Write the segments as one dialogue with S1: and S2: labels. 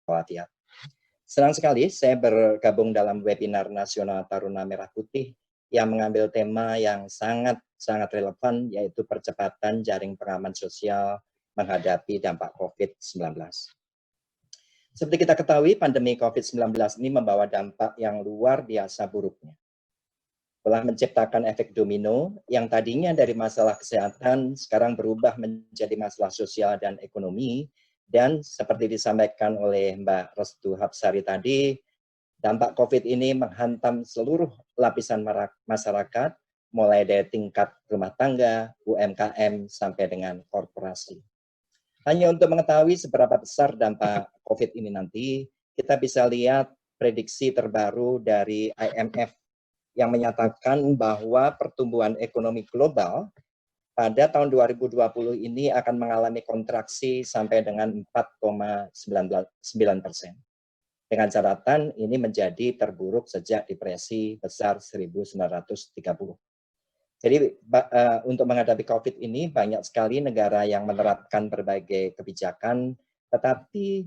S1: walafiat. Senang sekali saya bergabung dalam webinar nasional Taruna Merah Putih yang mengambil tema yang sangat relevan, yaitu percepatan jaring pengaman sosial menghadapi dampak COVID-19. Seperti kita ketahui, pandemi COVID-19 ini membawa dampak yang luar biasa buruknya. Telah menciptakan efek domino yang tadinya dari masalah kesehatan sekarang berubah menjadi masalah sosial dan ekonomi. Dan seperti disampaikan oleh Mbak Restu Hapsari tadi, dampak COVID ini menghantam seluruh lapisan masyarakat, mulai dari tingkat rumah tangga, UMKM, sampai dengan korporasi. Hanya untuk mengetahui seberapa besar dampak COVID ini nanti, kita bisa lihat prediksi terbaru dari IMF yang menyatakan bahwa pertumbuhan ekonomi global pada tahun 2020 ini akan mengalami kontraksi sampai dengan 4,9%. Dengan catatan ini menjadi terburuk sejak depresi besar 1930. Jadi untuk menghadapi COVID ini banyak sekali negara yang menerapkan berbagai kebijakan, tetapi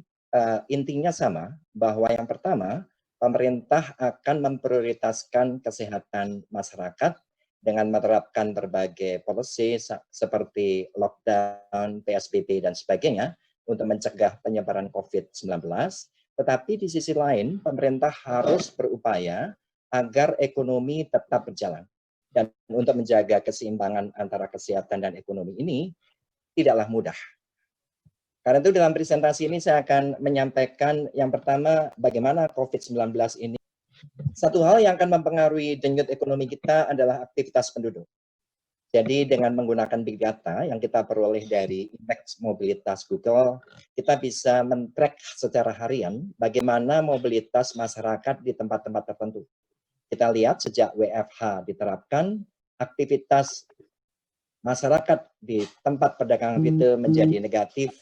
S1: intinya sama, bahwa yang pertama, pemerintah akan memprioritaskan kesehatan masyarakat dengan menerapkan berbagai policy seperti lockdown, PSBB, dan sebagainya untuk mencegah penyebaran COVID-19. Tetapi di sisi lain, pemerintah harus berupaya agar ekonomi tetap berjalan. Dan untuk menjaga keseimbangan antara kesehatan dan ekonomi ini tidaklah mudah. Karena itu dalam presentasi ini saya akan menyampaikan yang pertama, bagaimana COVID-19 ini. Satu hal yang akan mempengaruhi denyut ekonomi kita adalah aktivitas penduduk. Jadi dengan menggunakan big data yang kita peroleh dari indeks mobilitas Google, kita bisa men-track secara harian bagaimana mobilitas masyarakat di tempat-tempat tertentu. Kita lihat sejak WFH diterapkan, aktivitas masyarakat di tempat perdagangan retail menjadi negatif,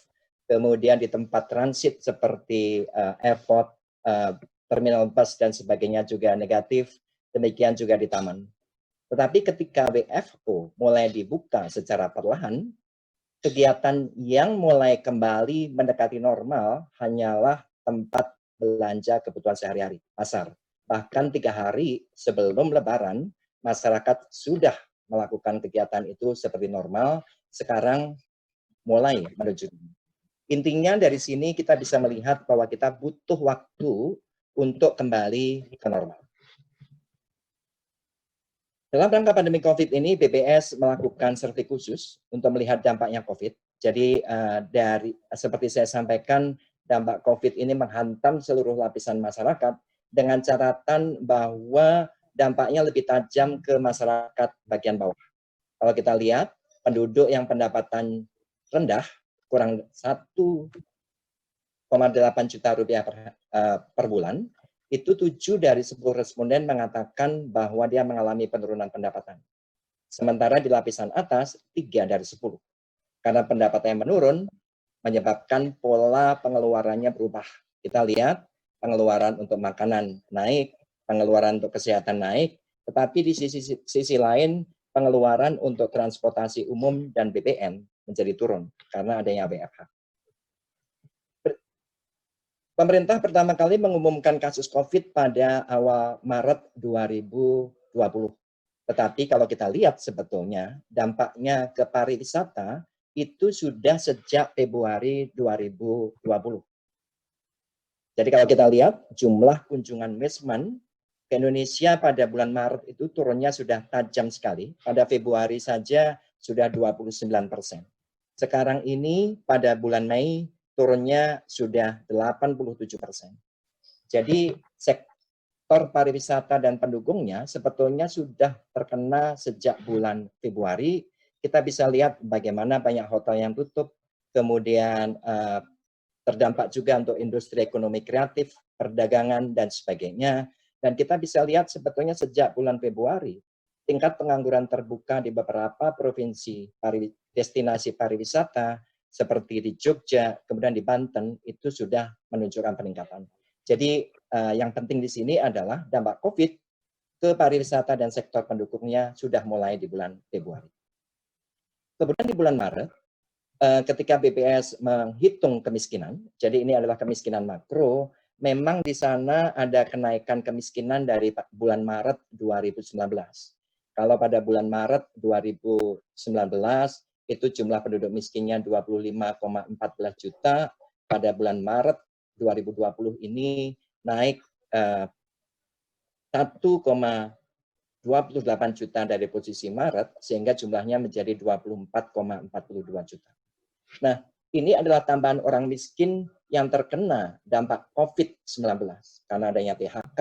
S1: kemudian di tempat transit seperti airport, terminal bus dan sebagainya juga negatif, demikian juga di taman. Tetapi ketika WFO mulai dibuka secara perlahan, kegiatan yang mulai kembali mendekati normal hanyalah tempat belanja kebutuhan sehari-hari, pasar. Bahkan 3 hari sebelum Lebaran, masyarakat sudah melakukan kegiatan itu seperti normal, sekarang mulai menuju. Intinya dari sini kita bisa melihat bahwa kita butuh waktu untuk kembali ke normal. Dalam rangka pandemi COVID ini, BPS melakukan survei khusus untuk melihat dampaknya COVID. Jadi seperti saya sampaikan, dampak COVID ini menghantam seluruh lapisan masyarakat dengan catatan bahwa dampaknya lebih tajam ke masyarakat bagian bawah. Kalau kita lihat, penduduk yang pendapatan rendah, kurang 1,8 juta rupiah per bulan, itu 7 dari 10 responden mengatakan bahwa dia mengalami penurunan pendapatan. Sementara di lapisan atas, 3 dari 10. Karena pendapatannya menurun, menyebabkan pola pengeluarannya berubah. Kita lihat, pengeluaran untuk makanan naik, pengeluaran untuk kesehatan naik, tetapi di sisi lain, pengeluaran untuk transportasi umum dan BPN menjadi turun karena adanya WFH. Pemerintah pertama kali mengumumkan kasus COVID pada awal Maret 2020. Tetapi kalau kita lihat sebetulnya dampaknya ke pariwisata itu sudah sejak Februari 2020. Jadi kalau kita lihat jumlah kunjungan wisman ke Indonesia pada bulan Maret itu turunnya sudah tajam sekali. Pada Februari saja sudah 29%. Sekarang ini pada bulan Mei turunnya sudah 87%. Jadi sektor pariwisata dan pendukungnya sebetulnya sudah terkena sejak bulan Februari. Kita bisa lihat bagaimana banyak hotel yang tutup, kemudian terdampak juga untuk industri ekonomi kreatif, perdagangan, dan sebagainya. Dan kita bisa lihat sebetulnya sejak bulan Februari, tingkat pengangguran terbuka di beberapa provinsi destinasi pariwisata, seperti di Jogja, kemudian di Banten, itu sudah menunjukkan peningkatan. Jadi yang penting di sini adalah dampak COVID ke pariwisata dan sektor pendukungnya sudah mulai di bulan Februari. Kemudian di bulan Maret, ketika BPS menghitung kemiskinan, jadi ini adalah kemiskinan makro, memang di sana ada kenaikan kemiskinan dari bulan Maret 2019. Kalau pada bulan Maret 2019 itu jumlah penduduk miskinnya 25,14 juta, pada bulan Maret 2020 ini naik 1,28 juta dari posisi Maret, sehingga jumlahnya menjadi 24,42 juta. Nah, ini adalah tambahan orang miskin yang terkena dampak COVID-19 karena adanya PHK,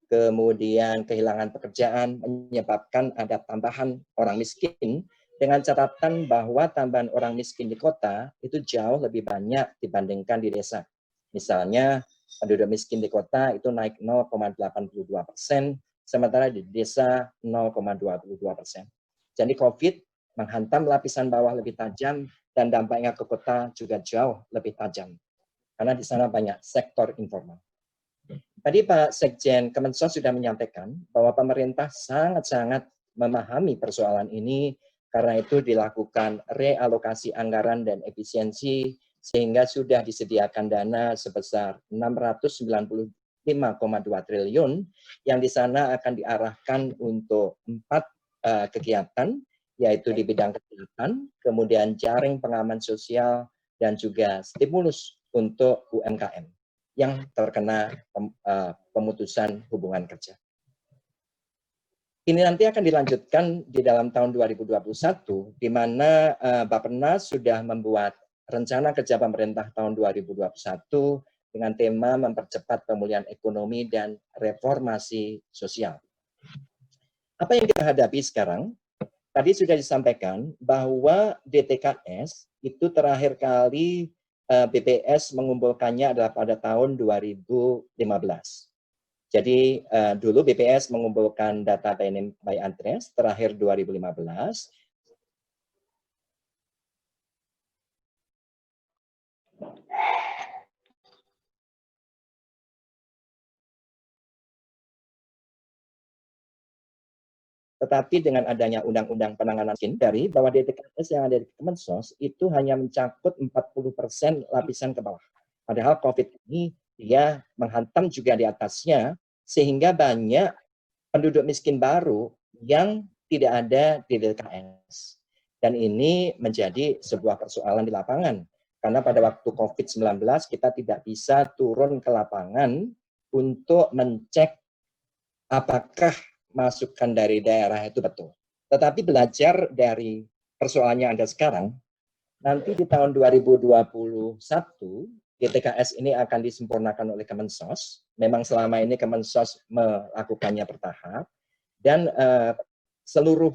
S1: kemudian kehilangan pekerjaan menyebabkan ada tambahan orang miskin, dengan catatan bahwa tambahan orang miskin di kota itu jauh lebih banyak dibandingkan di desa. Misalnya penduduk miskin di kota itu naik 0,82%, sementara di desa 0,22%. Jadi COVID menghantam lapisan bawah lebih tajam dan dampaknya ke kota juga jauh lebih tajam. Karena di sana banyak sektor informal. Tadi Pak Sekjen Kemensos sudah menyampaikan bahwa pemerintah sangat-sangat memahami persoalan ini, karena itu dilakukan realokasi anggaran dan efisiensi, sehingga sudah disediakan dana sebesar 695,2 triliun, yang di sana akan diarahkan untuk 4 kegiatan, yaitu di bidang kesehatan, kemudian jaring pengaman sosial, dan juga stimulus untuk UMKM yang terkena pemutusan hubungan kerja. Ini nanti akan dilanjutkan di dalam tahun 2021, di mana Bappenas sudah membuat rencana kerja pemerintah tahun 2021 dengan tema mempercepat pemulihan ekonomi dan reformasi sosial. Apa yang kita hadapi sekarang? Tadi sudah disampaikan bahwa DTKS itu terakhir kali BPS mengumpulkannya adalah pada tahun 2015. Jadi dulu BPS mengumpulkan data by name by address terakhir 2015. Tetapi dengan adanya Undang-Undang Penanganan Miskin, dari bahwa DTKS yang ada di Kemensos itu hanya mencakup 40% lapisan ke bawah. Padahal COVID ini dia menghantam juga di atasnya, sehingga banyak penduduk miskin baru yang tidak ada di DTKS. Dan ini menjadi sebuah persoalan di lapangan. Karena pada waktu COVID-19 kita tidak bisa turun ke lapangan untuk mencek apakah masukan dari daerah itu betul. Tetapi belajar dari persoalan yang ada sekarang, nanti di tahun 2021, GTKS ini akan disempurnakan oleh Kemensos. Memang selama ini Kemensos melakukannya bertahap, dan seluruh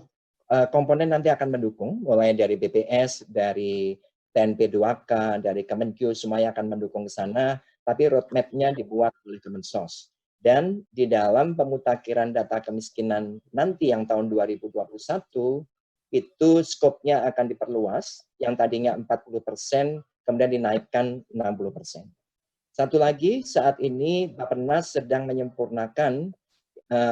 S1: komponen nanti akan mendukung, mulai dari BPS, dari TNP2K, dari Kemenkyu, semuanya akan mendukung ke sana, tapi roadmap-nya dibuat oleh Kemensos. Dan di dalam pemutakhiran data kemiskinan nanti yang tahun 2021, itu skopnya akan diperluas, yang tadinya 40%, kemudian dinaikkan 60%. Satu lagi, saat ini Bappenas sedang menyempurnakan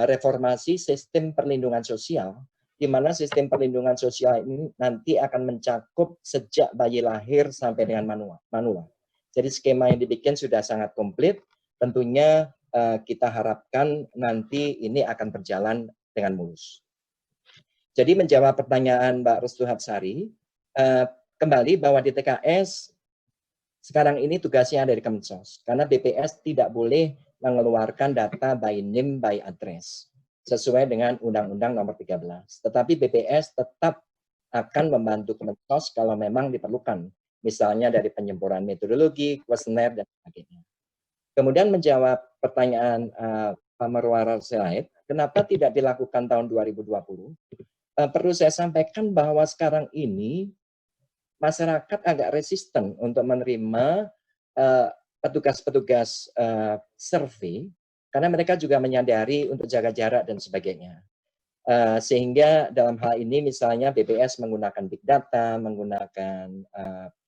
S1: reformasi sistem perlindungan sosial, di mana sistem perlindungan sosial ini nanti akan mencakup sejak bayi lahir sampai dengan manula. Jadi skema yang dibikin sudah sangat komplit, tentunya kita harapkan nanti ini akan berjalan dengan mulus. Jadi menjawab pertanyaan Mbak Restu Hapsari, kembali bahwa di TKS sekarang ini tugasnya dari Kemensos, karena BPS tidak boleh mengeluarkan data by name by address sesuai dengan Undang-Undang Nomor 13. Tetapi BPS tetap akan membantu Kemensos kalau memang diperlukan, misalnya dari penyempurnaan metodologi, kuesioner, dan sebagainya. Kemudian menjawab pertanyaan Pak Marwara Sirait, kenapa tidak dilakukan tahun 2020? Perlu saya sampaikan bahwa sekarang ini masyarakat agak resisten untuk menerima petugas-petugas survei, karena mereka juga menyadari untuk jaga jarak dan sebagainya. Sehingga dalam hal ini misalnya BPS menggunakan big data, menggunakan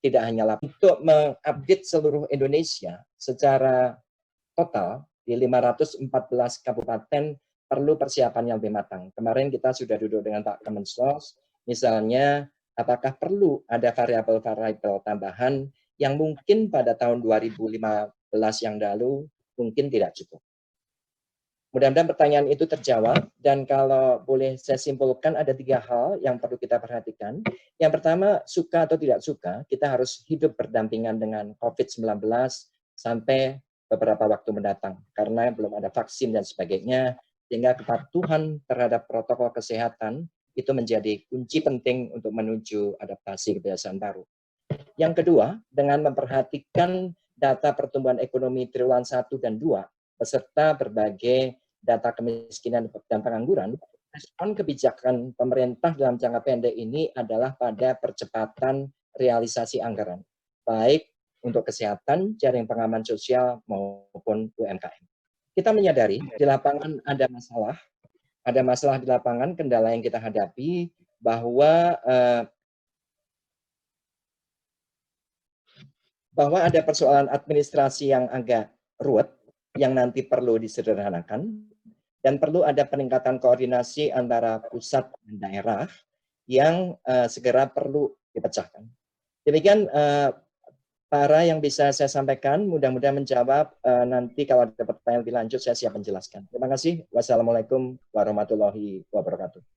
S1: tidak hanya untuk mengupdate seluruh Indonesia secara total di 514 kabupaten perlu persiapan yang lebih matang. Kemarin kita sudah duduk dengan Pak Kemensos, misalnya apakah perlu ada variabel-variabel tambahan yang mungkin pada tahun 2015 yang lalu mungkin tidak cukup. Mudah-mudahan pertanyaan itu terjawab, dan kalau boleh saya simpulkan ada 3 hal yang perlu kita perhatikan. Yang pertama, suka atau tidak suka, kita harus hidup berdampingan dengan COVID-19 sampai beberapa waktu mendatang, karena belum ada vaksin dan sebagainya, sehingga kepatuhan terhadap protokol kesehatan itu menjadi kunci penting untuk menuju adaptasi kebiasaan baru. Yang kedua, dengan memperhatikan data pertumbuhan ekonomi triwulan 1 dan 2, beserta berbagai data kemiskinan dan pengangguran, respon kebijakan pemerintah dalam jangka pendek ini adalah pada percepatan realisasi anggaran, baik untuk kesehatan, jaring pengaman sosial, maupun UMKM. Kita menyadari di lapangan ada masalah di lapangan, kendala yang kita hadapi, bahwa ada persoalan administrasi yang agak ruwet, yang nanti perlu disederhanakan, dan perlu ada peningkatan koordinasi antara pusat dan daerah yang segera perlu dipecahkan. Demikian para yang bisa saya sampaikan, mudah-mudahan menjawab. Nanti kalau ada pertanyaan lebih lanjut, saya siap menjelaskan. Terima kasih. Wassalamualaikum warahmatullahi wabarakatuh.